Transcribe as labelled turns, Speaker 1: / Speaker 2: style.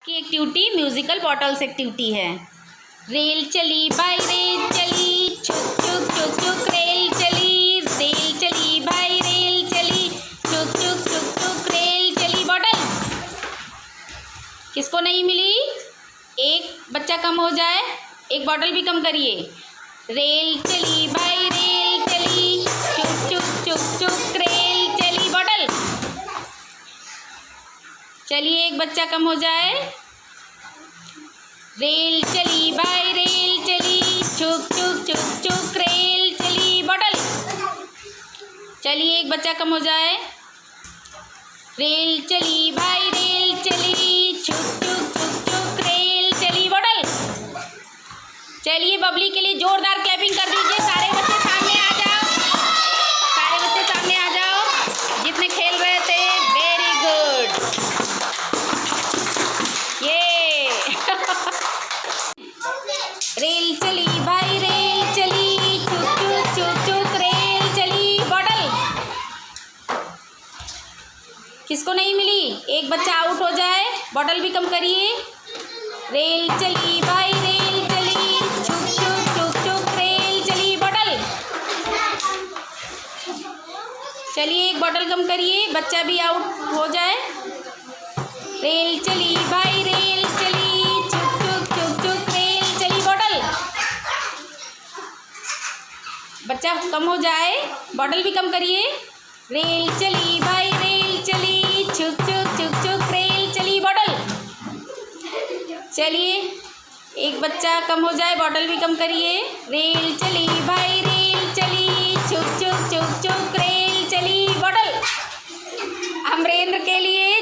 Speaker 1: की activity musical bottles activity है। Rail चली भाई रेल चली, छुक छुक छुक छुक रेल चली, रेल चली भाई रेल चली, छुक छुक छुक छुक रेल चली। बॉटल किसको नहीं मिली? एक बच्चा कम हो जाए, एक बॉटल भी कम करिए। रेल चली भाई रेल चली, छुक छुक छुक छुक रेल चली। बॉटल चलिए, एक बच्चा कम हो जाए। रेल चली भाई रेल चली, छुक छुक छुक छुक रेल चली। बॉटल चलिए, एक बच्चा कम हो जाए। रेल चली भाई रेल चली, छुक छुक छुक छुक रेल चली। बॉटल चलिए, बबली के लिए जोरदार क्लैपिंग कर दीजिए। सारे बच्चे सामने आ जाओ, सारे बच्चे सामने आ जाओ जितने खेल रहे थे। वेरी गुड, ये रेल चली भाई रेल चली, चुक चुक चुक चुक रेल चली। बॉटल किसको नहीं मिली? एक बच्चा आउट हो जाए, बॉटल भी कम करिए। रेल चली भाई रेल चली, चुक चुक चुक चुक रेल चली। बॉटल चलिए, एक बॉटल कम करिए, बच्चा भी आउट हो जाए। रेल चली भाई रेल चली, चुक चुक चुक चुक रेल चली। बॉटल बच्चा कम हो जाए, बॉटल भी कम करिए। रेल चली भाई रेल चली, छुक छुक छुक छुक रेल चली। बॉटल चलिए, एक बच्चा कम हो जाए, बॉटल भी कम करिए। रेल चली भाई रेल चली, छुक छुक छुक छुक रेल चली। बॉटल अमरेंद्र के लिए